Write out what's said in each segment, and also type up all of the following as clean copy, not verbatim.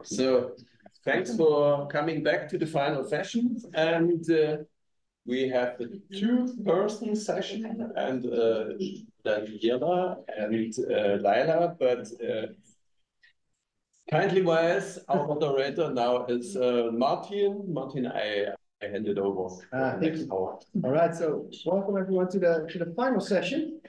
So thanks for coming back to the final session. And we have the two-person session and Daniela and Laila, but kindly wise, our moderator now is Martijn. Martijn, I hand it over. Thank you. All right, so welcome everyone to the final session.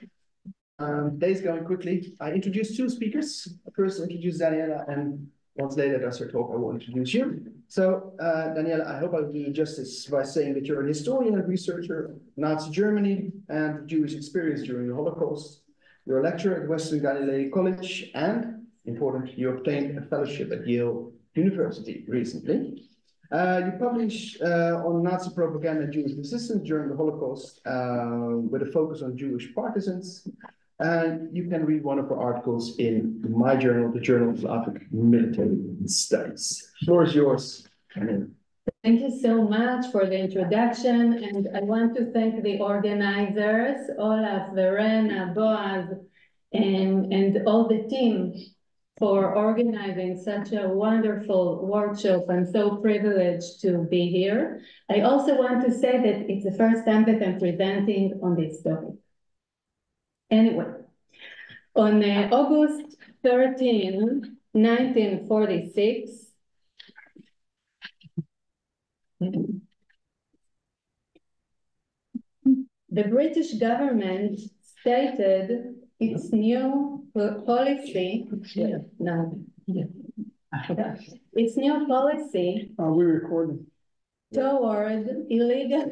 Day's going quickly. I introduced two speakers. First, introduce Daniela, and once later does her talk, I will introduce you. So, Daniela, I hope I'll do you justice by saying that you're an historian and researcher of Nazi Germany and Jewish experience during the Holocaust. You're a lecturer at Western Galilee College, and, important, you obtained a fellowship at Yale University recently. You publish on Nazi propaganda and Jewish resistance during the Holocaust with a focus on Jewish partisans. And you can read one of our articles in my journal, the Journal of Slavic Military Studies. The floor is yours. Thank you so much for the introduction. And I want to thank the organizers, Olaf, Verena, Boaz, and all the team for organizing such a wonderful workshop. I'm so privileged to be here. I also want to say that it's the first time that I'm presenting on this topic. Anyway, on August 13, 1946, the British government stated its new policy. Its new policy. We recording. Toward illegal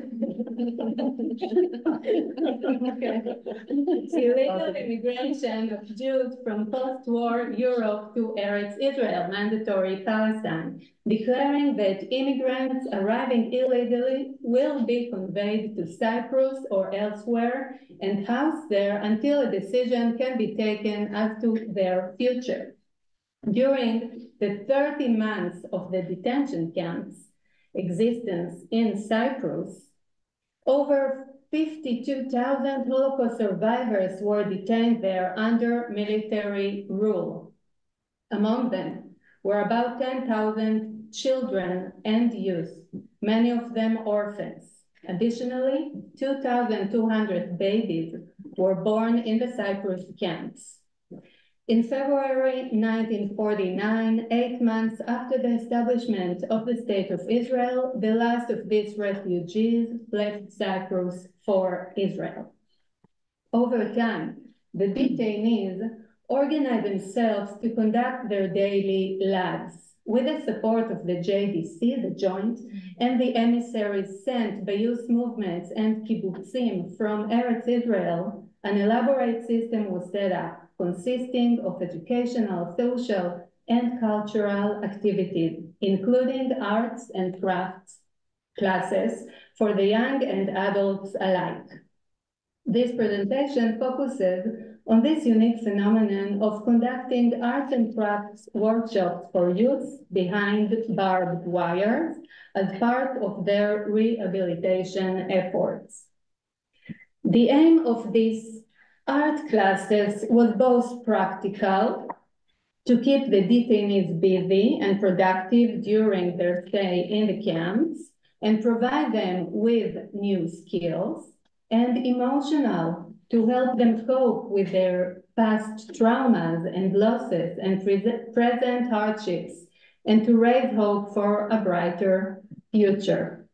immigration of Jews from post-war Europe to Eretz Israel, mandatory Palestine, declaring that immigrants arriving illegally will be conveyed to Cyprus or elsewhere and housed there until a decision can be taken as to their future. During the 30 months of the detention camps, existence in Cyprus, over 52,000 Holocaust survivors were detained there under military rule. Among them were about 10,000 children and youth, many of them orphans. Additionally, 2,200 babies were born in the Cyprus camps. In February 1949, 8 months after the establishment of the State of Israel, the last of these refugees left Cyprus for Israel. Over time, the detainees organized themselves to conduct their daily lives. With the support of the JDC, the Joint, and the emissaries sent by youth movements and kibbutzim from Eretz Israel, an elaborate system was set up, consisting of educational, social, and cultural activities, including arts and crafts classes for the young and adults alike. This presentation focuses on this unique phenomenon of conducting arts and crafts workshops for youth behind barbed wire as part of their rehabilitation efforts. The aim of these art classes was both practical, to keep the detainees busy and productive during their stay in the camps and provide them with new skills, and emotional, to help them cope with their past traumas and losses and present hardships, and to raise hope for a brighter future.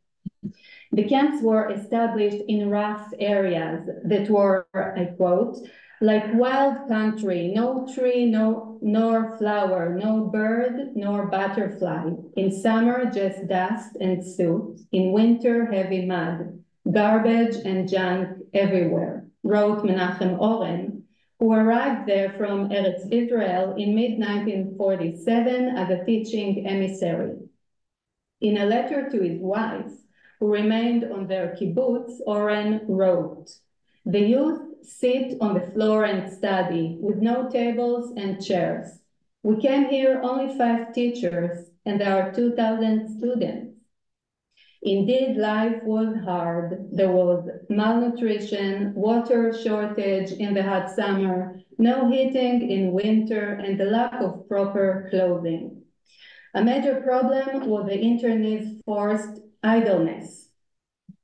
The camps were established in rough areas that were, I quote, like wild country, no tree, nor flower, no bird, nor butterfly. In summer, just dust and soot. In winter, heavy mud, garbage and junk everywhere, wrote Menachem Oren, who arrived there from Eretz Israel in mid-1947 as a teaching emissary. In a letter to his wife, who remained on their kibbutz, Oren wrote, "The youth sit on the floor and study, with no tables and chairs. We came here only 5 teachers, and there are 2,000 students. Indeed, life was hard. There was malnutrition, water shortage in the hot summer, no heating in winter, and the lack of proper clothing. A major problem was the internet's forced idleness,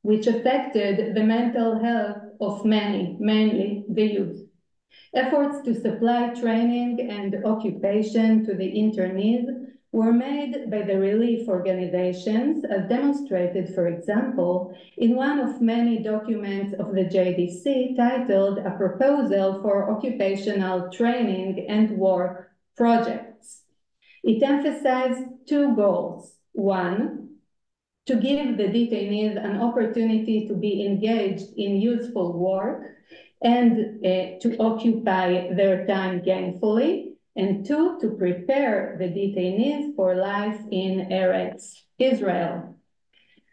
which affected the mental health of many, mainly the youth. Efforts to supply training and occupation to the internees were made by the relief organizations, as demonstrated, for example, in one of many documents of the JDC titled A Proposal for Occupational Training and Work Projects. It emphasized two goals. One, to give the detainees an opportunity to be engaged in useful work and to occupy their time gainfully, and two, to prepare the detainees for life in Eretz Israel.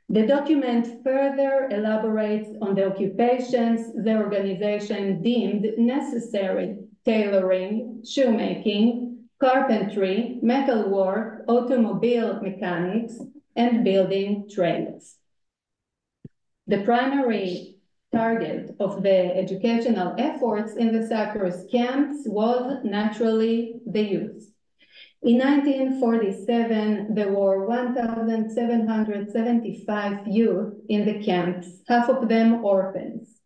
The document further elaborates on the occupations the organization deemed necessary: tailoring, shoemaking, carpentry, metalwork, automobile mechanics, and building trades. The primary target of the educational efforts in the Cyprus camps was naturally the youth. In 1947, there were 1,775 youth in the camps, half of them orphans.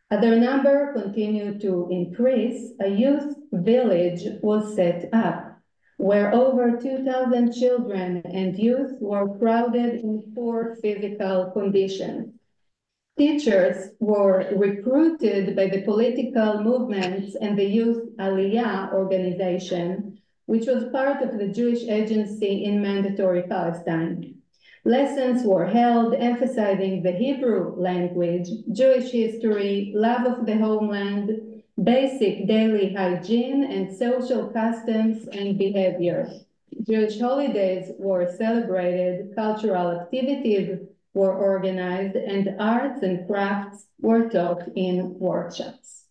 As their number continued to increase, a youth village was set up, where over 2,000 children and youth were crowded in poor physical conditions. Teachers were recruited by the political movements and the Youth Aliyah organization, which was part of the Jewish Agency in Mandatory Palestine. Lessons were held emphasizing the Hebrew language, Jewish history, love of the homeland, basic daily hygiene, and social customs and behavior. Jewish holidays were celebrated, cultural activities were organized, and arts and crafts were taught in workshops.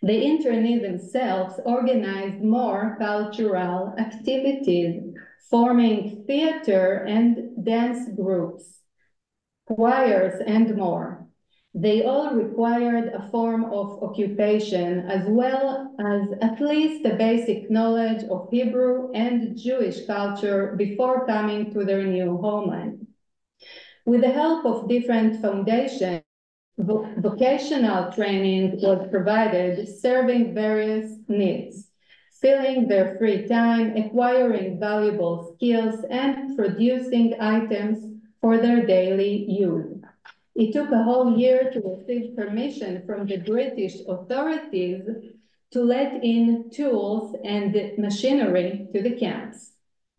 The internees themselves organized more cultural activities, forming theater and dance groups, choirs, and more. They all required a form of occupation, as well as at least a basic knowledge of Hebrew and Jewish culture before coming to their new homeland. With the help of different foundations, vocational training was provided, serving various needs, filling their free time, acquiring valuable skills, and producing items for their daily use. It took a whole year to receive permission from the British authorities to let in tools and machinery to the camps.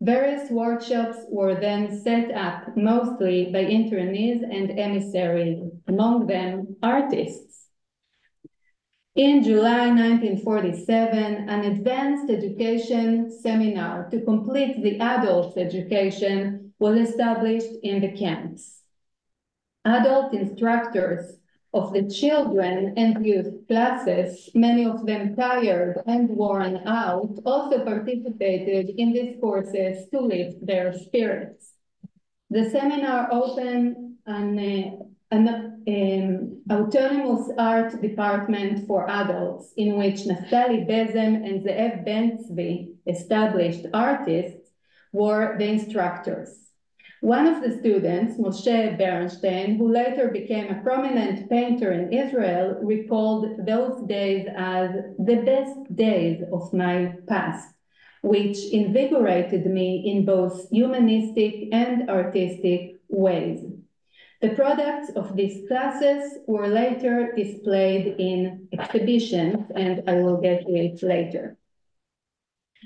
Various workshops were then set up, mostly by internees and emissaries, among them artists. In July 1947, an advanced education seminar to complete the adult education was established in the camps. Adult instructors of the children and youth classes, many of them tired and worn out, also participated in these courses to lift their spirits. The seminar opened an autonomous art department for adults, in which Naftali Bezem and Zeev Ben-Tzvi, established artists, were the instructors. One of the students, Moshe Bernstein, who later became a prominent painter in Israel, recalled those days as the best days of my past, which invigorated me in both humanistic and artistic ways. The products of these classes were later displayed in exhibitions, and I will get to it later.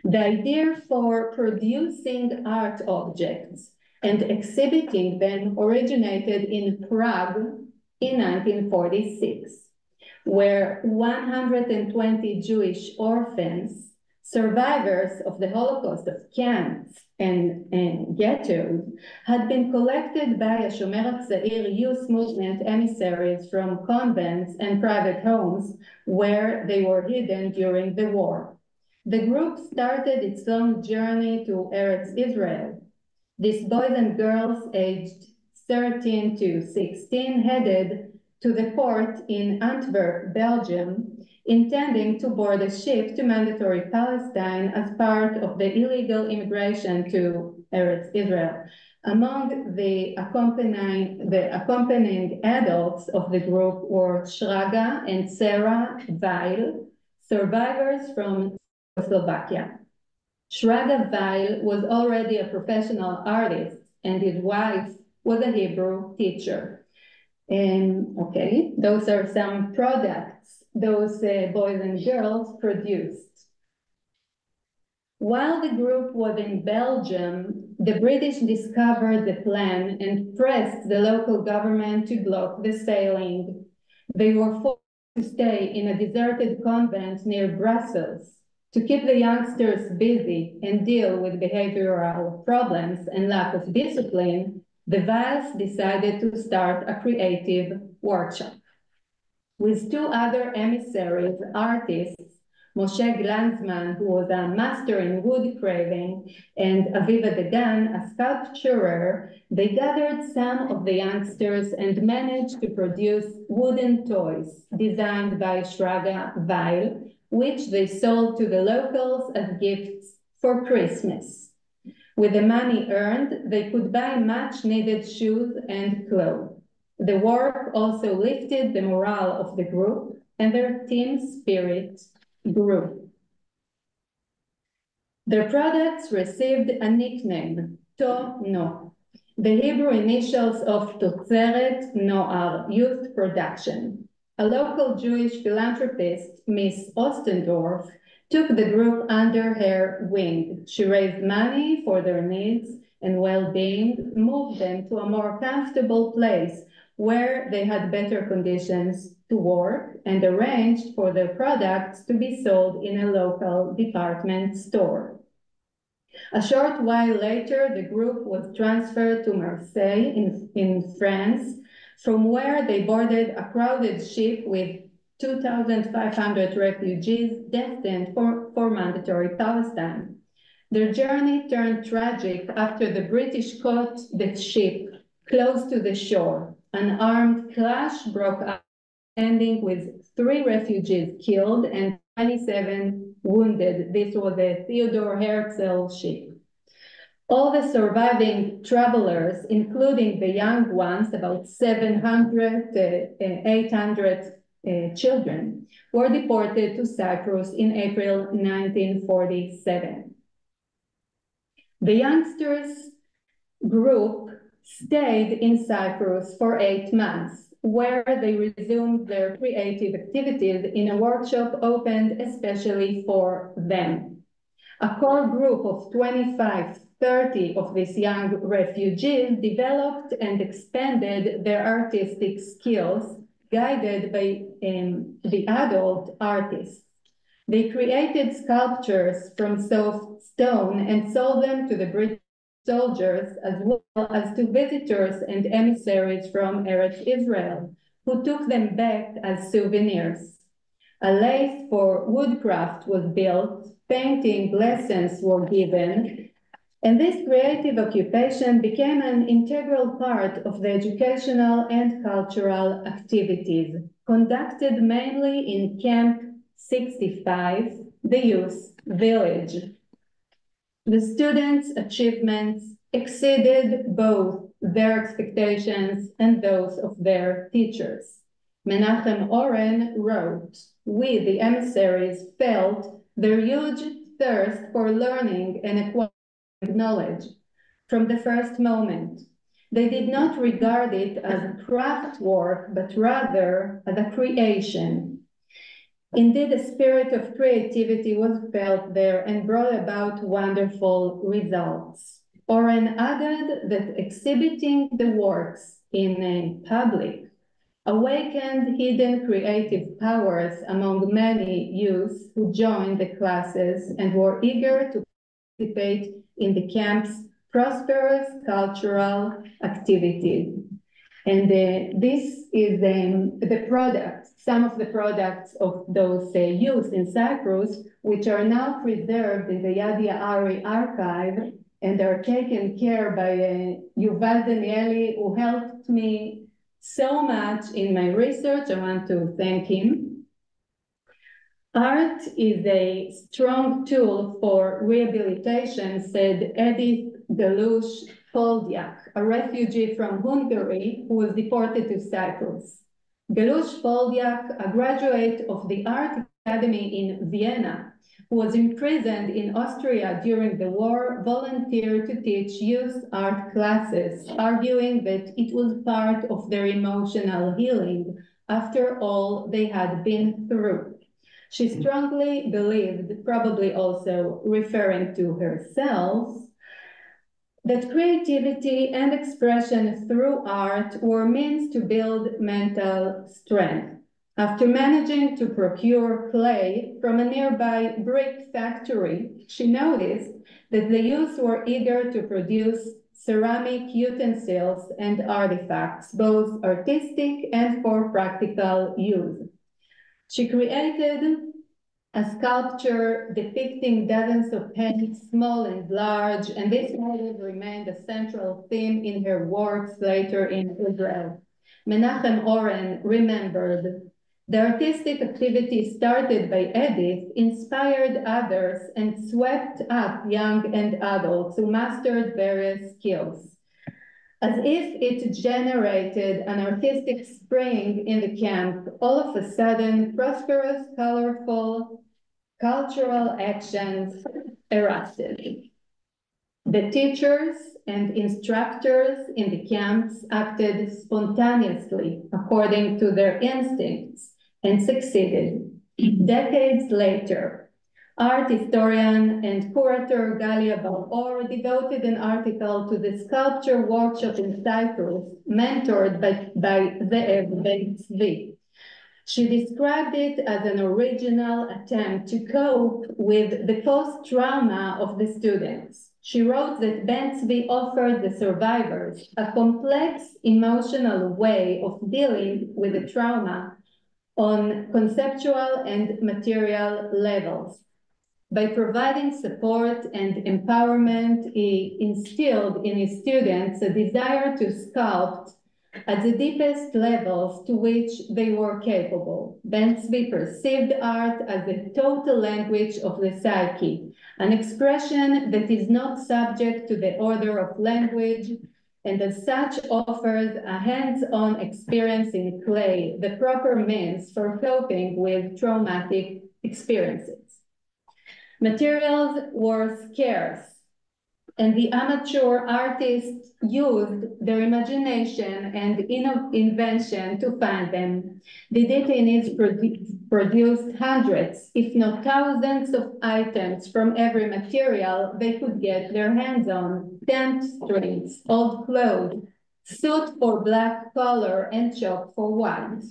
The idea for producing art objects and exhibiting them originated in Prague in 1946, where 120 Jewish orphans, survivors of the Holocaust of camps and ghettos, had been collected by a Shomer HaTzair youth movement emissaries from convents and private homes where they were hidden during the war. The group started its long journey to Eretz Israel. These boys and girls aged 13 to 16 headed to the port in Antwerp, Belgium, intending to board a ship to mandatory Palestine as part of the illegal immigration to Eretz Israel. Among the accompanying adults of the group were Shraga and Sarah Weil, survivors from Slovakia. Shraga Weil was already a professional artist, and his wife was a Hebrew teacher. Okay, those are some products those boys and girls produced. While the group was in Belgium, the British discovered the plan and pressed the local government to block the sailing. They were forced to stay in a deserted convent near Brussels. To keep the youngsters busy and deal with behavioral problems and lack of discipline, the Weils decided to start a creative workshop. With two other emissaries, artists, Moshe Glanzman, who was a master in wood carving, and Aviva Dagan, a sculpturer, they gathered some of the youngsters and managed to produce wooden toys designed by Shraga Weil, which they sold to the locals as gifts for Christmas. With the money earned, they could buy much-needed shoes and clothes. The work also lifted the morale of the group, and their team spirit grew. Their products received a nickname, To-No, the Hebrew initials of Totzeret Noar, Youth Production. A local Jewish philanthropist, Miss Ostendorf, took the group under her wing. She raised money for their needs and well-being, moved them to a more comfortable place where they had better conditions to work, and arranged for their products to be sold in a local department store. A short while later, the group was transferred to Marseille in France, from where they boarded a crowded ship with 2,500 refugees destined for mandatory Palestine. Their journey turned tragic after the British caught the ship close to the shore. An armed clash broke out, ending with 3 refugees killed and 27 wounded. This was a Theodore Herzl ship. All the surviving travelers, including the young ones, about 800 children, were deported to Cyprus in April 1947. The youngsters group stayed in Cyprus for 8 months, where they resumed their creative activities in a workshop opened especially for them. A core group of 25-30 of these young refugees developed and expanded their artistic skills, guided by the adult artists. They created sculptures from soft stone and sold them to the British soldiers, as well as to visitors and emissaries from Eretz Israel, who took them back as souvenirs. A lathe for woodcraft was built, painting lessons were given, and this creative occupation became an integral part of the educational and cultural activities, conducted mainly in Camp 65, the youth village. The students' achievements exceeded both their expectations and those of their teachers. Menachem Oren wrote, "We, the emissaries, felt their huge thirst for learning and acquiring knowledge from the first moment. They did not regard it as craft work, but rather as a creation. Indeed, a spirit of creativity was felt there and brought about wonderful results." Oren added that exhibiting the works in public awakened hidden creative powers among many youth who joined the classes and were eager to participate in the camp's prosperous cultural activities. And this is the products, some of the products of those youth in Cyprus, which are now preserved in the Yad Ya'ari archive and are taken care by Yuval Danieli, who helped me so much in my research. I want to thank him. Art is a strong tool for rehabilitation, said Edith Galush-Foldiak, a refugee from Hungary who was deported to Cyprus. Galush-Foldiak, a graduate of the Art Academy in Vienna, who was imprisoned in Austria during the war, volunteered to teach youth art classes, arguing that it was part of their emotional healing after all they had been through. She strongly believed, probably also referring to herself, that creativity and expression through art were means to build mental strength. After managing to procure clay from a nearby brick factory, she noticed that the youth were eager to produce ceramic utensils and artifacts, both artistic and for practical use. She created a sculpture depicting dozens of heads, small and large, and this model remained a central theme in her works later in Israel. Menachem Oren remembered, the artistic activity started by Edith inspired others and swept up young and adults who mastered various skills. As if it generated an artistic spring in the camp, all of a sudden, prosperous, colorful, cultural actions erupted. The teachers and instructors in the camps acted spontaneously according to their instincts and succeeded. Decades later, art historian and curator Galia Bar-Or devoted an article to the sculpture workshop in Cyprus, mentored by Ze'ev Ben-Tzvi. She described it as an original attempt to cope with the post-trauma of the students. She wrote that Ben-Tzvi offered the survivors a complex emotional way of dealing with the trauma on conceptual and material levels. By providing support and empowerment, he instilled in his students a desire to sculpt at the deepest levels to which they were capable. Ben-Tzvi perceived art as the total language of the psyche, an expression that is not subject to the order of language, and as such offers a hands-on experience in clay, the proper means for coping with traumatic experiences. Materials were scarce, and the amateur artists used their imagination and invention to find them. The detainees produced hundreds, if not thousands of items from every material they could get their hands on: tent strings, old clothes, soot for black color and chalk for white.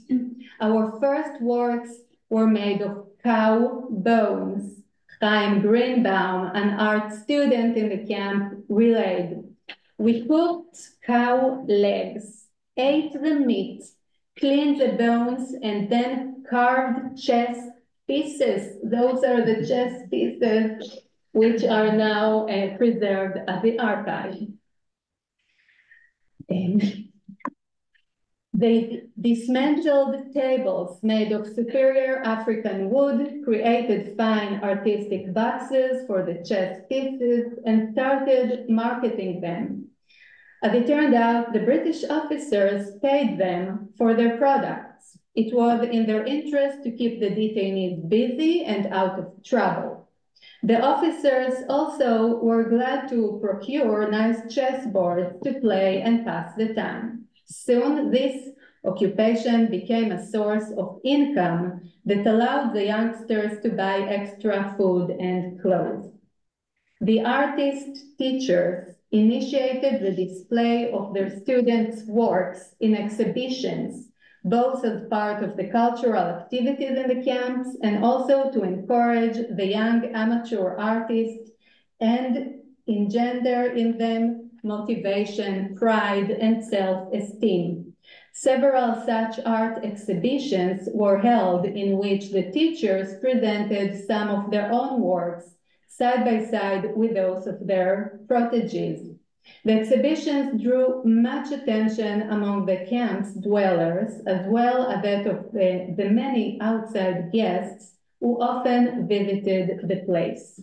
Our first works were made of cow bones. Chaim Greenbaum, an art student in the camp, relayed, we cooked cow legs, ate the meat, cleaned the bones, and then carved chest pieces. Those are the chest pieces which are now preserved at the archive. They dismantled tables made of superior African wood, created fine artistic boxes for the chess pieces, and started marketing them. As it turned out, the British officers paid them for their products. It was in their interest to keep the detainees busy and out of trouble. The officers also were glad to procure nice chessboards to play and pass the time. Soon, this occupation became a source of income that allowed the youngsters to buy extra food and clothes. The artist teachers initiated the display of their students' works in exhibitions, both as part of the cultural activities in the camps and also to encourage the young amateur artists and engender in them motivation, pride, and self-esteem. Several such art exhibitions were held in which the teachers presented some of their own works side by side with those of their proteges. The exhibitions drew much attention among the camp's dwellers, as well as that of the many outside guests who often visited the place.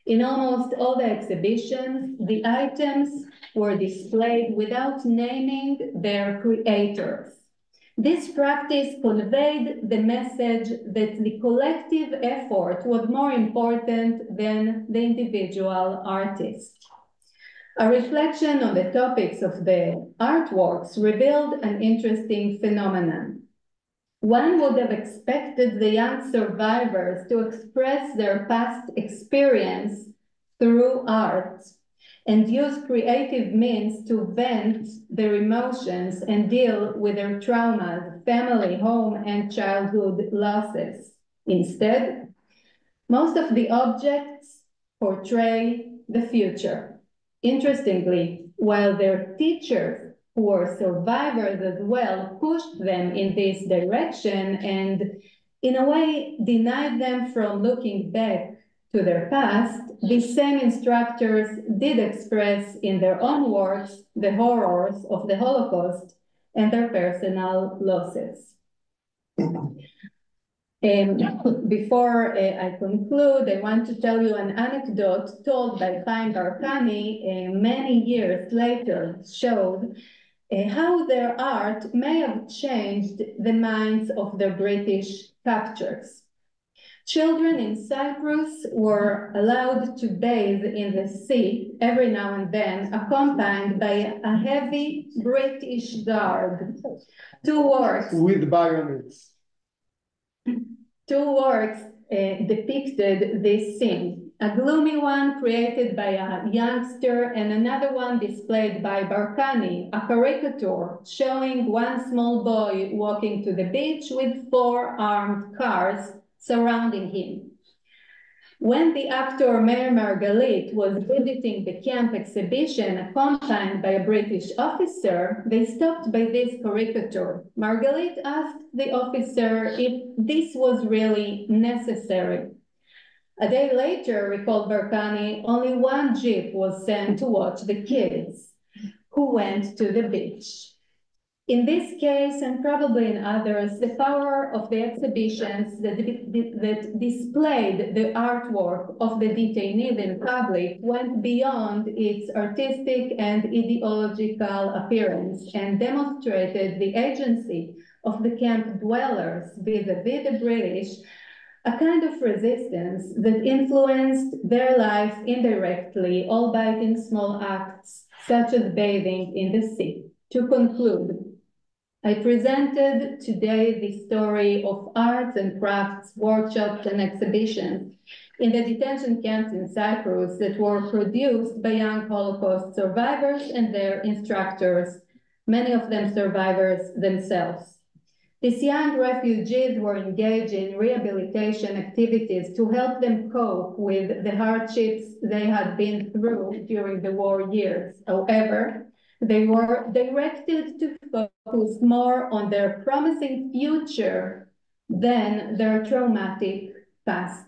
In almost all the exhibitions, the items were displayed without naming their creators. This practice conveyed the message that the collective effort was more important than the individual artist. A reflection on the topics of the artworks revealed an interesting phenomenon. One would have expected the young survivors to express their past experience through art and use creative means to vent their emotions and deal with their traumas, family, home, and childhood losses. Instead, most of the objects portray the future. Interestingly, while their teachers, who were survivors as well, pushed them in this direction and in a way denied them from looking back to their past, these same instructors did express in their own works the horrors of the Holocaust and their personal losses. Before I conclude, I want to tell you an anecdote told by Chaim Barkani many years later, showed how their art may have changed the minds of their British captors. Children in Cyprus were allowed to bathe in the sea every now and then, accompanied by a heavy British guard. Two works with biomics. Two works depicted this scene. A gloomy one created by a youngster and another one displayed by Barkani, a caricature showing one small boy walking to the beach with 4 armed cars surrounding him. When the actor Meir Margalit was visiting the camp exhibition accompanied by a British officer, they stopped by this caricature. Margalit asked the officer if this was really necessary. A day later, recalled Barkani, only one jeep was sent to watch the kids, who went to the beach. In this case, and probably in others, the power of the exhibitions that displayed the artwork of the detainees in public went beyond its artistic and ideological appearance and demonstrated the agency of the camp dwellers vis-a-vis the British, a kind of resistance that influenced their life indirectly, albeit in small acts, such as bathing in the sea. To conclude, I presented today the story of arts and crafts, workshops, and exhibitions in the detention camps in Cyprus that were produced by young Holocaust survivors and their instructors, many of them survivors themselves. These young refugees were engaged in rehabilitation activities to help them cope with the hardships they had been through during the war years. However, they were directed to focus more on their promising future than their traumatic past.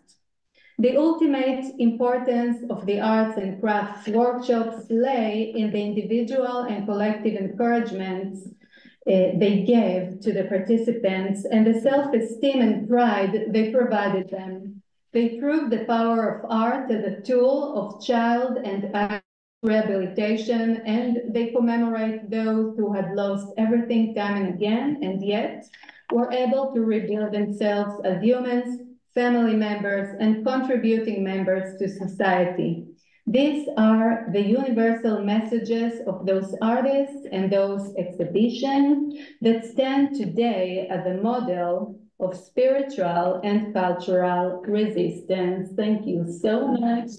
The ultimate importance of the arts and crafts workshops lay in the individual and collective encouragements they gave to the participants and the self-esteem and pride they provided them. They proved the power of art as a tool of child and adult rehabilitation, and they commemorate those who had lost everything time and again, and yet were able to rebuild themselves as humans, family members, and contributing members to society. These are the universal messages of those artists and those exhibitions that stand today as a model of spiritual and cultural resistance. Thank you so much.